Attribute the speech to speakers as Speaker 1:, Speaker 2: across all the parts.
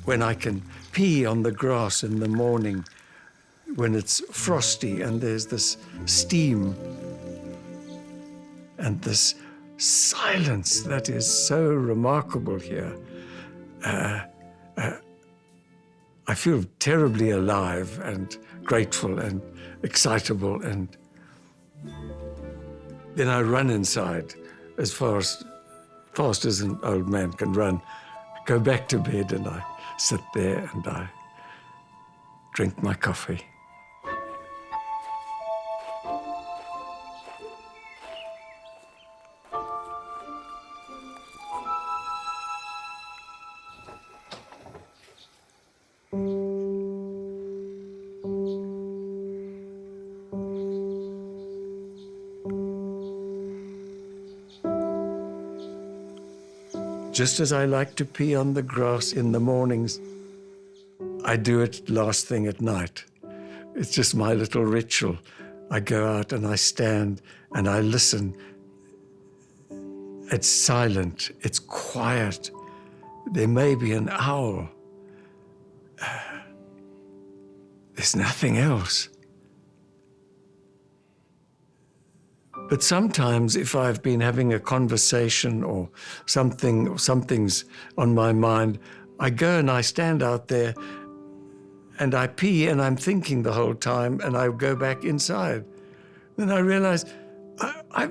Speaker 1: when I can pee on the grass in the morning, when it's frosty and there's this steam and this silence that is so remarkable here. I feel terribly alive and grateful and excitable, and then I run inside as fast as an old man can run. I go back to bed and I sit there and I drink my coffee. Just as I like to pee on the grass in the mornings, I do it last thing at night. It's just my little ritual. I go out and I stand and I listen. It's silent, it's quiet. There may be an owl. There's nothing else. But sometimes if I've been having a conversation or something's on my mind, I go and I stand out there and I pee and I'm thinking the whole time and I go back inside. Then I realize I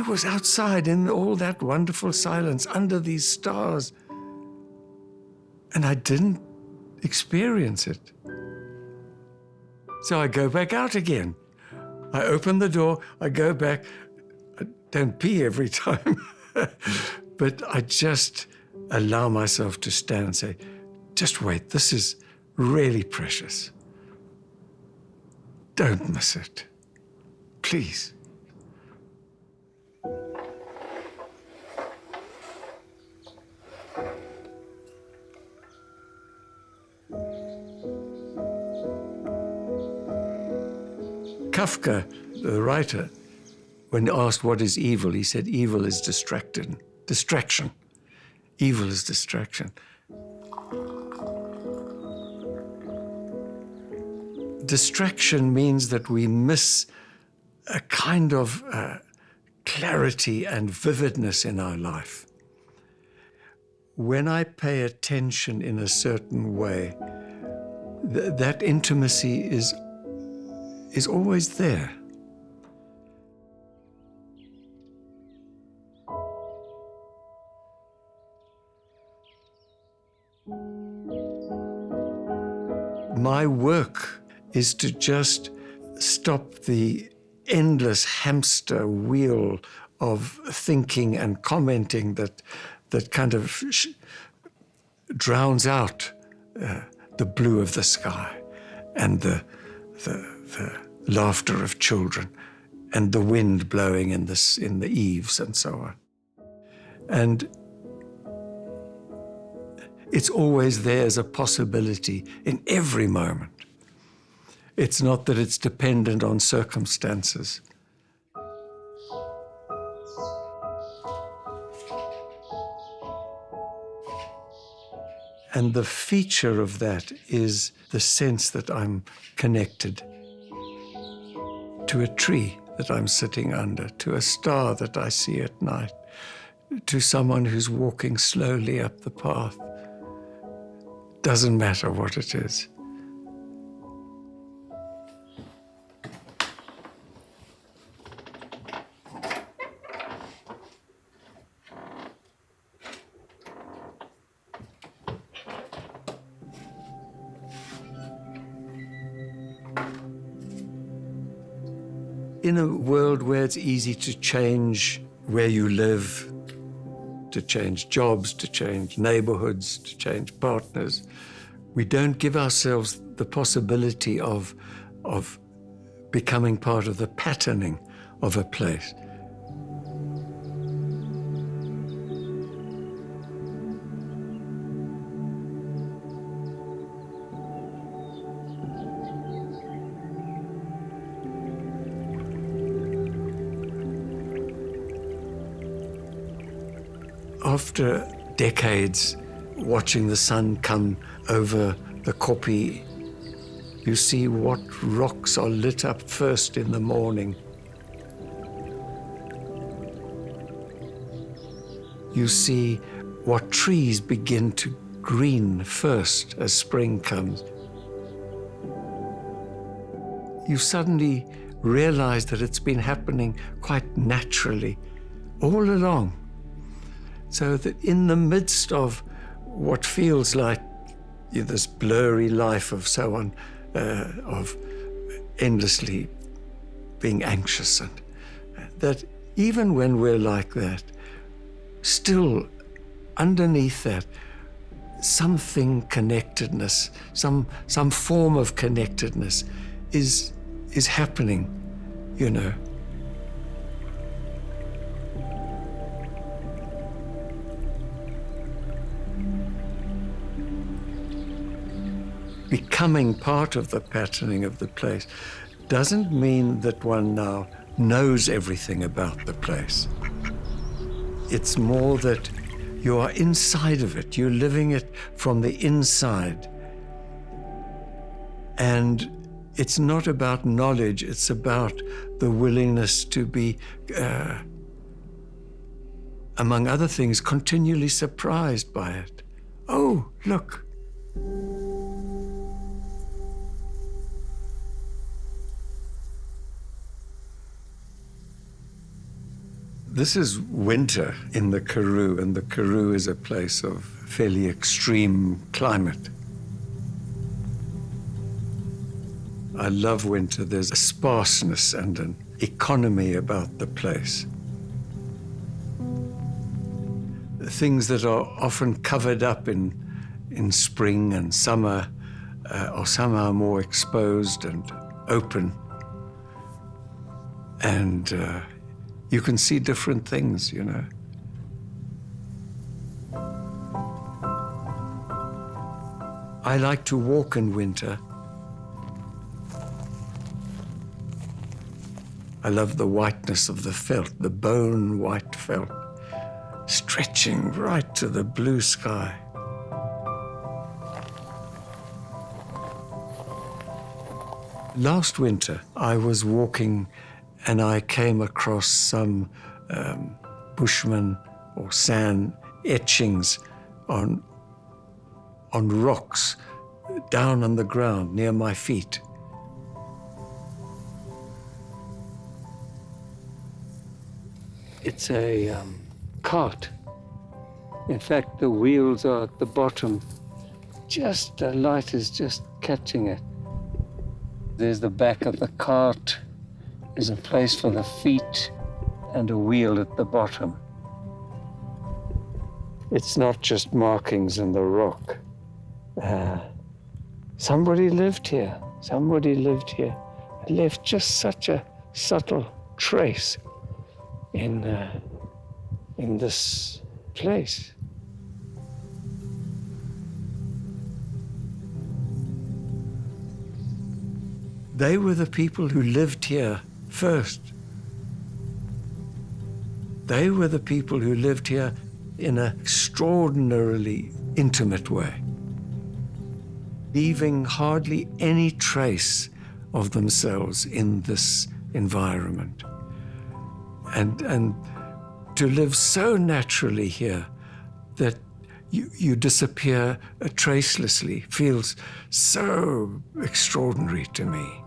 Speaker 1: was outside in all that wonderful silence under these stars and I didn't experience it. So I go back out again. I open the door, I go back. I don't pee every time, but I just allow myself to stand and say, just wait, this is really precious. Don't miss it, please. Kafka, the writer, when asked what is evil, he said, evil is distraction. Evil is distraction. Distraction means that we miss a kind of clarity and vividness in our life. When I pay attention in a certain way, that intimacy is always there. My work is to just stop the endless hamster wheel of thinking and commenting that kind of drowns out the blue of the sky and the laughter of children and the wind blowing in the eaves and so on. And it's always there as a possibility in every moment. It's not that it's dependent on circumstances. And the feature of that is the sense that I'm connected to a tree that I'm sitting under, to a star that I see at night, to someone who's walking slowly up the path. Doesn't matter what it is. In a world where it's easy to change where you live, to change jobs, to change neighborhoods, to change partners, we don't give ourselves the possibility of becoming part of the patterning of a place. After decades watching the sun come over the kopje. You see what rocks are lit up first in the morning. You see what trees begin to green first as spring comes. You suddenly realize that it's been happening quite naturally all along. So that in the midst of what feels like this blurry life of someone, of endlessly being anxious, and that even when we're like that, still underneath that, something connectedness, some form of connectedness is happening, you know. Becoming part of the patterning of the place doesn't mean that one now knows everything about the place. It's more that you are inside of it. You're living it from the inside. And it's not about knowledge. It's about the willingness to be, among other things, continually surprised by it. Oh, look. This is winter in the Karoo, and the Karoo is a place of fairly extreme climate. I love winter. There's a sparseness and an economy about the place. Things that are often covered up in spring and summer are somehow more exposed and open. And you can see different things, you know. I like to walk in winter. I love the whiteness of the felt, the bone white felt, stretching right to the blue sky. Last winter, I was walking and I came across some Bushman or sand etchings on rocks down on the ground near my feet. It's a cart. In fact, the wheels are at the bottom. Just the light is just catching it. There's the back of the cart. There's a place for the feet and a wheel at the bottom. It's not just markings in the rock. Somebody lived here. Somebody lived here. It left just such a subtle trace in this place. They were the people who lived here first. They were the people who lived here in an extraordinarily intimate way, leaving hardly any trace of themselves in this environment. And to live so naturally here that you disappear tracelessly feels so extraordinary to me.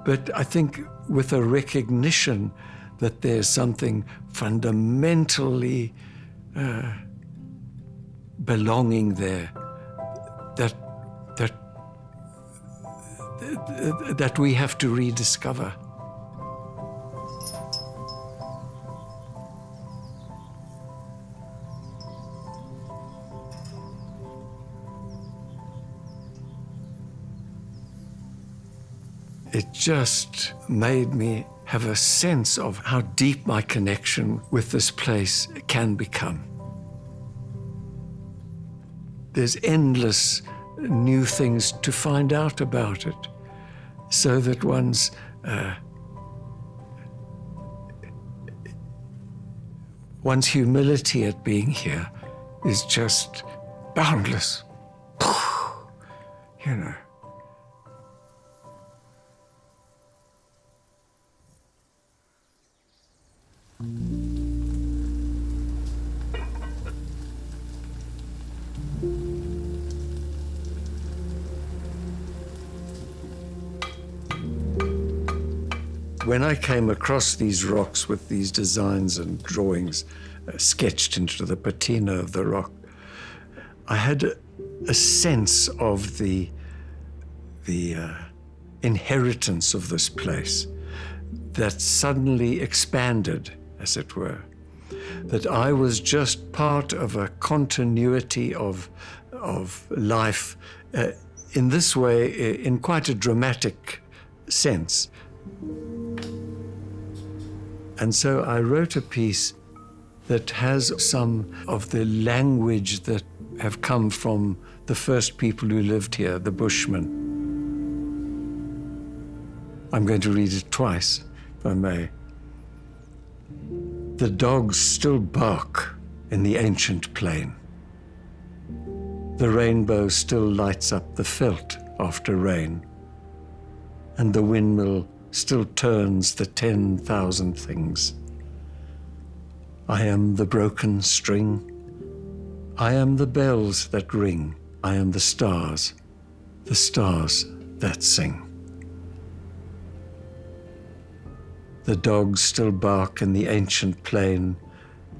Speaker 1: But I think with a recognition that there's something fundamentally belonging there that we have to rediscover. It just made me have a sense of how deep my connection with this place can become. There's endless new things to find out about it, so that one's humility at being here is just boundless. You know. When I came across these rocks with these designs and drawings sketched into the patina of the rock, I had a sense of the inheritance of this place that suddenly expanded, as it were. That I was just part of a continuity of life in this way, in quite a dramatic sense. And so I wrote a piece that has some of the language that have come from the first people who lived here, the Bushmen. I'm going to read it twice, if I may. The dogs still bark in the ancient plain. The rainbow still lights up the veldt after rain. And the windmill still turns the 10,000 things. I am the broken string. I am the bells that ring. I am the stars that sing. The dogs still bark in the ancient plain.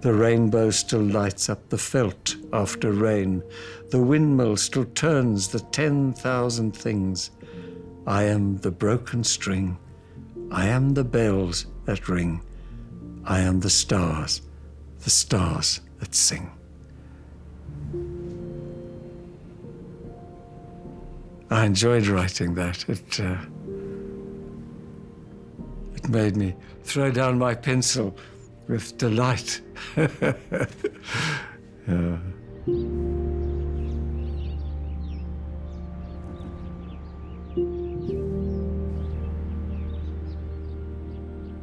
Speaker 1: The rainbow still lights up the veldt after rain. The windmill still turns the 10,000 things. I am the broken string. I am the bells that ring. I am the stars that sing. I enjoyed writing that. It made me throw down my pencil with delight. Yeah.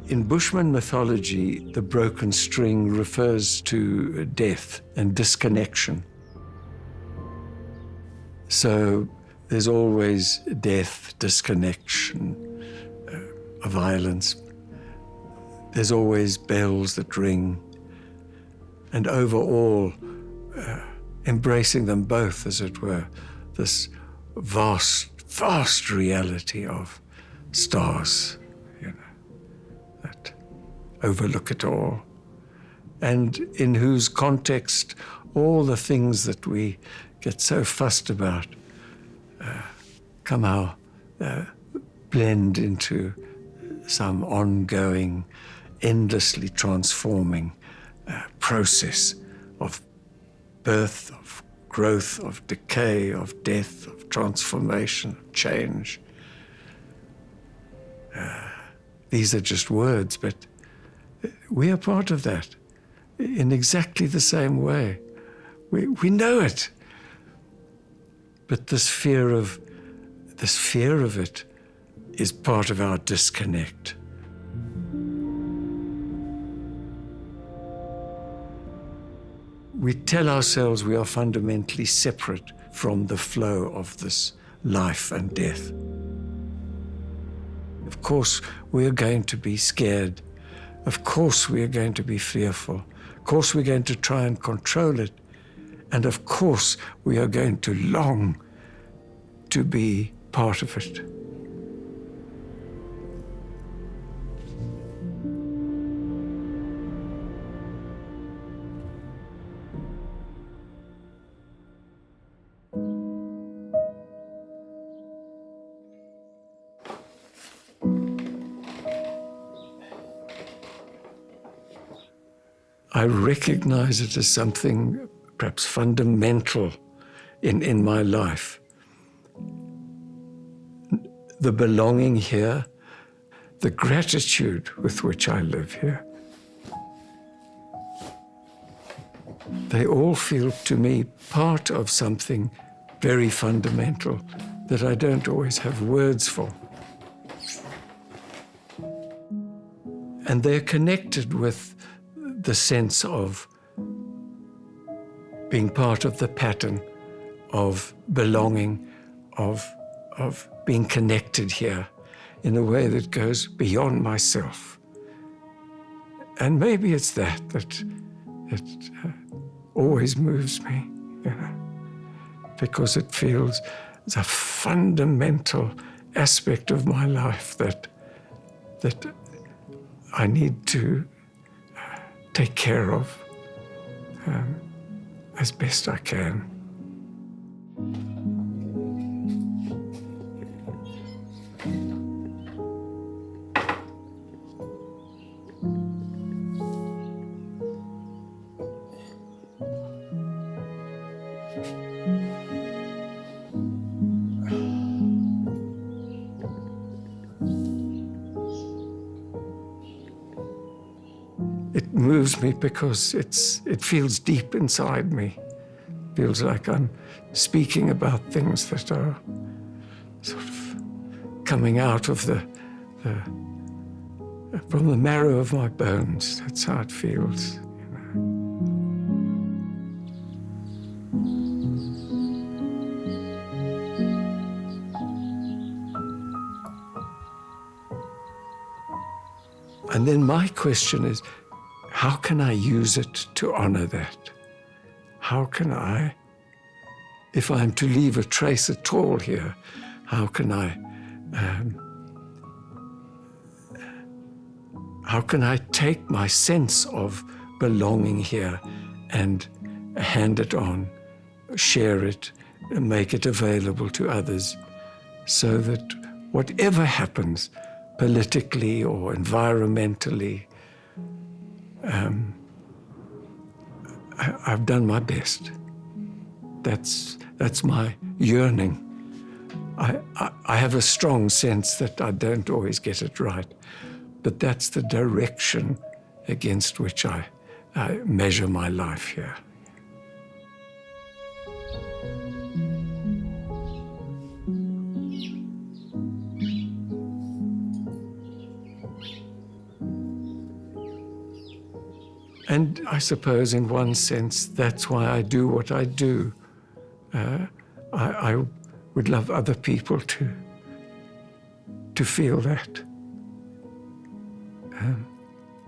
Speaker 1: In Bushman mythology, the broken string refers to death and disconnection. So there's always death, disconnection, violence. There's always bells that ring. And overall, embracing them both, as it were, this vast reality of stars, that overlook it all, and in whose context all the things that we get so fussed about somehow blend into some ongoing, endlessly transforming process of birth, of growth, of decay, of death, of transformation, of change. These are just words, but we are part of that in exactly the same way. We know it. But this fear of it is part of our disconnect. We tell ourselves we are fundamentally separate from the flow of this life and death. Of course, we are going to be scared. Of course, we are going to be fearful. Of course, we're going to try and control it. And of course, we are going to long to be part of it. I recognize it as something perhaps fundamental in my life. The belonging here, the gratitude with which I live here. They all feel to me part of something very fundamental that I don't always have words for. And they're connected with the sense of being part of the pattern of belonging, of being connected here in a way that goes beyond myself. And maybe it's that always moves me, because it feels it's a fundamental aspect of my life that I need to take care of as best I can. It moves me because it feels deep inside me. It feels like I'm speaking about things that are sort of coming out of from the marrow of my bones. That's how it feels. And then my question is, how can I use it to honor that? How can I, if I'm to leave a trace at all here, how can I take my sense of belonging here and hand it on, share it, and make it available to others, so that whatever happens, politically or environmentally, I've done my best. That's my yearning. I have a strong sense that I don't always get it right, but that's the direction against which I measure my life here. And I suppose in one sense, that's why I do what I do. I would love other people to feel that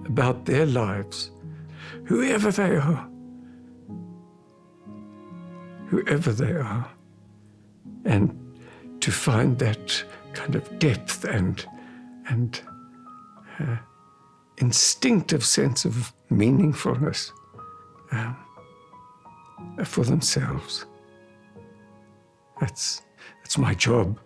Speaker 1: about their lives, whoever they are, and to find that kind of depth and instinctive sense of meaningfulness for themselves. That's my job.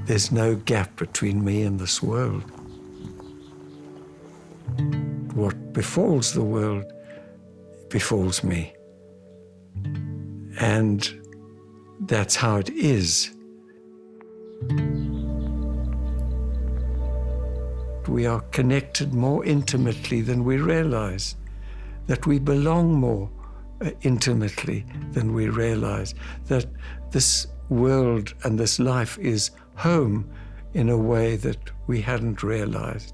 Speaker 1: There's no gap between me and this world. What befalls the world befalls me. And that's how it is. We are connected more intimately than we realize, that we belong more intimately than we realize, that this world and this life is home in a way that we hadn't realized.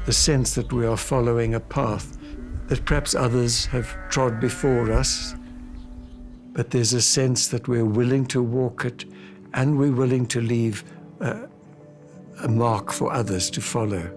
Speaker 1: The sense that we are following a path that perhaps others have trod before us, but there's a sense that we're willing to walk it and we're willing to leave a mark for others to follow.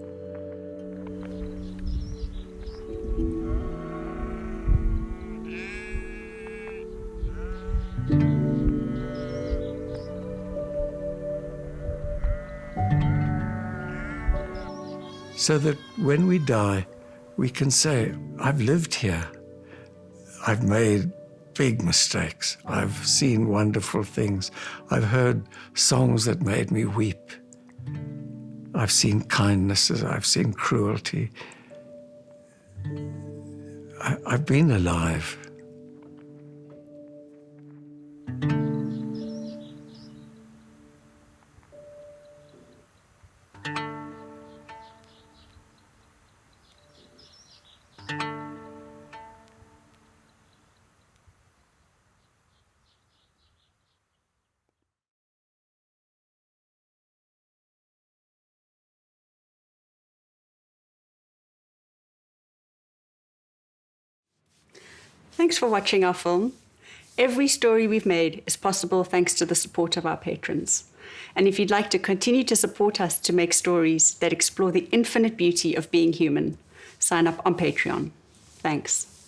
Speaker 1: So that when we die, we can say, I've lived here. I've made big mistakes. I've seen wonderful things. I've heard songs that made me weep. I've seen kindnesses. I've seen cruelty. I've been alive.
Speaker 2: Thanks for watching our film. Every story we've made is possible thanks to the support of our patrons. And if you'd like to continue to support us to make stories that explore the infinite beauty of being human, sign up on Patreon. Thanks.